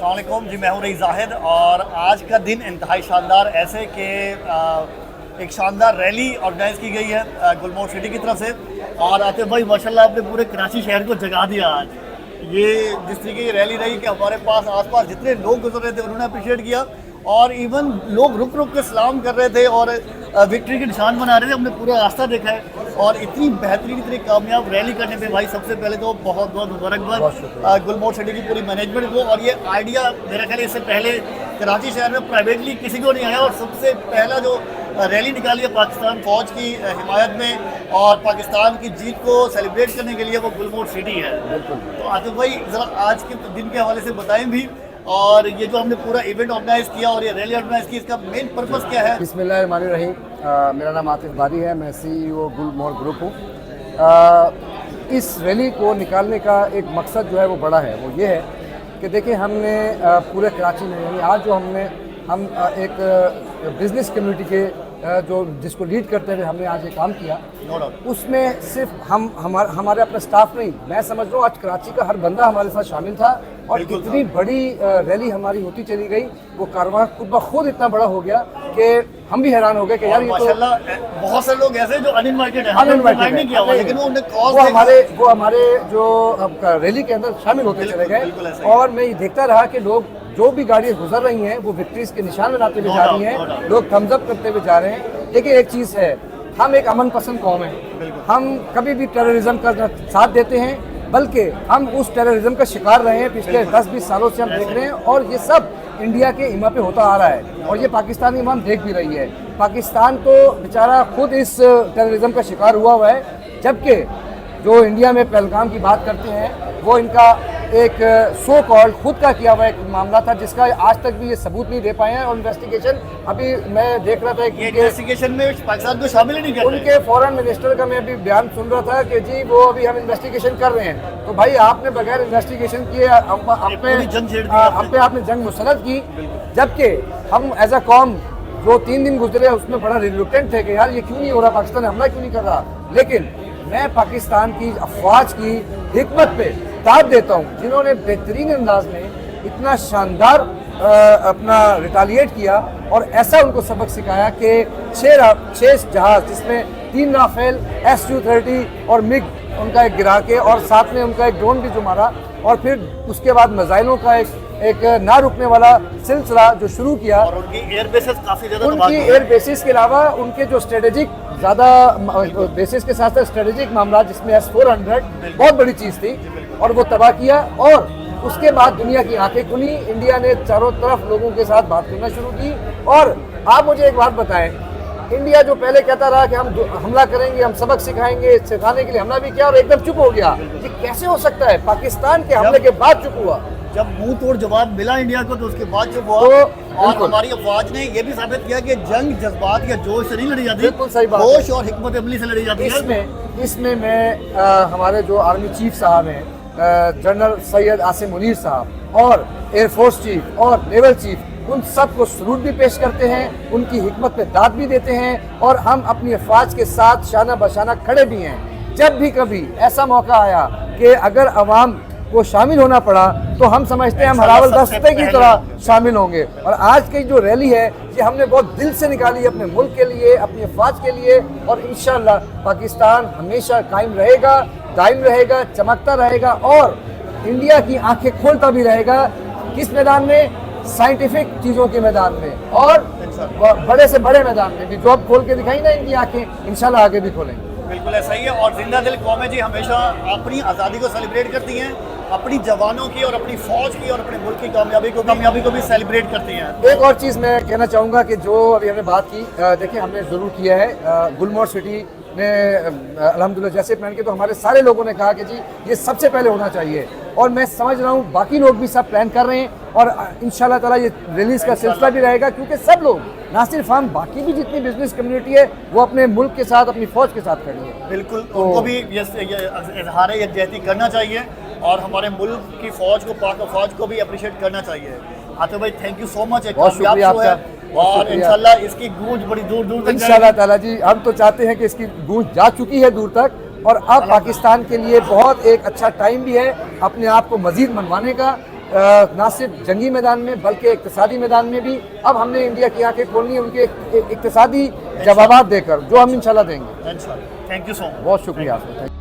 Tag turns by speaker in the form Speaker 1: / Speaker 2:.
Speaker 1: अस्सलाम वालेकुम जी, मैं हूं रईस जाहिद और आज का दिन इंतहाई शानदार ऐसे कि एक शानदार रैली ऑर्गेनाइज की गई है गुलमोहर सिटी की तरफ से। और आतिफ भाई माशाल्लाह आपने पूरे कराची शहर को जगा दिया आज। ये जिस तरीके की रैली रही कि हमारे पास आसपास जितने लोग गुजर रहे थे उन्होंने अप्रिशिएट किया और इवन लोग रुक रुक के सलाम कर रहे थे और विक्ट्री के निशान बना रहे थे। हमने पूरा रास्ता देखा है और इतनी बेहतरीन इतनी कामयाब रैली करने पे भाई सबसे पहले तो बहुत बहुत मुबारकबाद गुलमोहर सिटी की पूरी मैनेजमेंट को। और ये आइडिया मेरा ख्याल इससे पहले कराची शहर में प्राइवेटली किसी को नहीं आया और सबसे पहला जो रैली निकाली है पाकिस्तान फौज की हिमायत में और पाकिस्तान की जीत को सेलिब्रेट करने के लिए वो गुलमोहर सिटी है। तो आतिफ भाई ज़रा आज के दिन के हवाले से बताएं भी, और ये जो हमने पूरा इवेंट ऑर्गेनाइज किया और ये रैली ऑर्गेनाइज की, इसका मेन पर्पस क्या है?
Speaker 2: बिस्मिल्लाहिर्रहमानिर्रहीम। मेरा नाम आतिफ बारी है, मैं CEO गुलमोहर ग्रुप हूँ। इस रैली को निकालने का एक मकसद जो है वो बड़ा है, वो ये है कि देखिए हमने पूरे कराची में यानी आज जो हम एक बिज़नेस कम्युनिटी के जो जिसको लीड करते हुए हमने आज ये काम किया, उसमें सिर्फ हमारे अपने स्टाफ नहीं, मैं समझ रहा हूँ आज कराची का हर बंदा हमारे साथ शामिल था और इतनी बड़ी रैली हमारी होती चली गई। वो कारवां खुद ब खुद इतना बड़ा हो गया कि हम भी हैरान हो गए कि यार ये तो
Speaker 1: बहुत से लोग ऐसे जो अनइनवाइटेड हैं, नहीं किया हुआ, लेकिन
Speaker 2: वो हमारे जो रैली के अंदर शामिल होते चले गए। और मैं ये देखता रहा कि लोग जो भी गाड़ियाँ गुजर रही हैं वो विक्ट्रीज के निशान बनाते हुए जा रही हैं, लोग थम्स अप करते हुए जा रहे हैं। देखिए एक चीज़ है, हम एक अमन पसंद कौम है, हम कभी भी टेररिज्म का साथ देते हैं, बल्कि हम उस टेररिज्म का शिकार रहे हैं पिछले 10-20 सालों से हम देख रहे हैं और ये सब इंडिया के इमा पे होता आ रहा है और ये पाकिस्तानी इमाम देख भी रही है। पाकिस्तान तो बेचारा खुद इस टेररिज्म का शिकार हुआ है, जबकि जो इंडिया में पहलगाम की बात करते हैं वो इनका एक सो कॉल्ड खुद का किया हुआ एक मामला था जिसका आज तक भी ये सबूत नहीं दे पाए हैं। और इन्वेस्टिगेशन अभी मैं देख रहा था कि
Speaker 1: इन्वेस्टिगेशन में पाकिस्तान को शामिल ही नहीं कर रहे।
Speaker 2: उनके फॉरेन मिनिस्टर का मैं अभी बयान सुन रहा था कि जी वो अभी हम इन्वेस्टिगेशन कर रहे हैं। तो भाई आपने बगैर इन्वेस्टिगेशन किए हम पे आपने जंग मुसल्लत की, जबकि हम एज अ कॉम जो 3 दिन गुजरे उसमें बड़ा रिलुक्टेंट थे कि यार ये क्यों नहीं हो रहा, पाकिस्तान हमला क्यों नहीं कर रहा। लेकिन मैं पाकिस्तान की अफवाज की हिकमत पे दाद देता हूँ जिन्होंने बेहतरीन अंदाज में इतना शानदार अपना रिटालिएट किया और ऐसा उनको सबक सिखाया कि 6 जहाज जिसमें 3 राफेल Su-30 और मिग उनका एक गिरा के और साथ में उनका एक ड्रोन भी जो मारा और फिर उसके बाद मिसाइलों का एक ना रुकने वाला सिलसिला जो शुरू किया।
Speaker 1: और उनकी एयर बेसिस काफ़ी ज़्यादा,
Speaker 2: उनकी एयर बेसिस के अलावा उनके जो स्ट्रेटेजिक ज़्यादा बेसिस के साथ साथ स्ट्रेटेजिक मामला जिसमें S-400 बहुत बड़ी चीज़ थी और वो तबाह किया। और उसके बाद दुनिया की आंखें खुली, इंडिया ने चारों तरफ लोगों के साथ बात करना शुरू की। और आप मुझे एक बात बताएं, इंडिया जो पहले कहता रहा कि हम हमला करेंगे, हम सबक सिखाएंगे, सिखाने के लिए हमला भी किया और एकदम चुप हो गया। ये कैसे हो सकता है? पाकिस्तान के हमले के बाद चुप हुआ।
Speaker 1: जब मुंह तोड़ जवाब मिला इंडिया को तो उसके बाद चुप हुआ। और हमारी अफवाज ने ये भी साबित किया कि जंग जज्बात या जोश से नहीं लड़ी जाती,
Speaker 2: बिल्कुल सही बात,
Speaker 1: जोश और हिकमत अमली से लड़ी जाती है।
Speaker 2: इसमें मैं हमारे जो आर्मी चीफ साहब हैं जनरल सैयद आसिम मुनीर साहब और एयरफोर्स चीफ और नेवल चीफ उन सब को सलूट भी पेश करते हैं, उनकी हिकमत पे दाद भी देते हैं और हम अपनी अफवाज के साथ शाना बशाना खड़े भी हैं। जब भी कभी ऐसा मौका आया कि अगर अवाम को शामिल होना पड़ा तो हम समझते हैं हम हरावल दस्ते की तरह शामिल होंगे। और आज की जो रैली है ये हमने बहुत दिल से निकाली अपने मुल्क के लिए, अपनी अफवाज के लिए और इंशाअल्लाह पाकिस्तान हमेशा कायम रहेगा, दायम रहेगा, चमकता रहेगा और इंडिया की आंखें खोलता भी रहेगा। किस मैदान में? साइंटिफिक चीज़ों के मैदान में और बड़े से बड़े मैदान में भी। जो अब खोल के दिखाई ना इनकी आंखें, इंशाल्लाह आगे भी खोलेंगे।
Speaker 1: बिल्कुल ऐसा ही है। और जिंदा दिल कौमें जी हमेशा अपनी आज़ादी को सेलिब्रेट करती हैं, अपनी जवानों की और अपनी फौज की और अपने मुल्क की कामयाबी को भी सेलिब्रेट करती हैं।
Speaker 2: एक और चीज़ मैं कहना चाहूँगा कि जो अभी हमने बात की, देखिए हमने ज़रूर किया है गुलमोहर सिटी ने अल्हम्दुलिल्लाह जैसे प्लान किया तो हमारे सारे लोगों ने कहा कि जी ये सबसे पहले होना चाहिए और मैं समझ रहा हूँ बाकी लोग भी सब प्लान कर रहे हैं और इंशाल्लाह ताला ये रिलीज़ का सिलसिला भी रहेगा क्योंकि सब लोग ना सिर्फ हम, बाकी भी जितनी बिजनेस कम्युनिटी है वो अपने मुल्क के साथ, अपनी फ़ौज के साथ खड़ी है।
Speaker 1: बिल्कुल, उनको भी इजहार यकजहती करना चाहिए और हमारे मुल्क की फ़ौज को, पाक फ़ौज को भी अप्रिशिएट करना चाहिए। आतिफ भाई थैंक यू सो मच,
Speaker 2: बहुत शुक्रिया आपका।
Speaker 1: और इंशाल्लाह इसकी गूंज बड़ी दूर दूर तक
Speaker 2: इंशाल्लाह ताला जी, हम तो चाहते हैं कि इसकी गूंज जा चुकी है दूर तक और अब पाकिस्तान के लिए बहुत एक अच्छा टाइम भी है अपने आप को मजीद मनवाने का ना सिर्फ जंगी मैदान में बल्कि इक्तिसादी मैदान में भी। अब हमने इंडिया की आंखें खोलनी है उनके इक्तिसादी जवाबात देकर, जो हम इंशाल्लाह देंगे।
Speaker 1: Thank you so much.
Speaker 2: बहुत शुक्रिया आपका।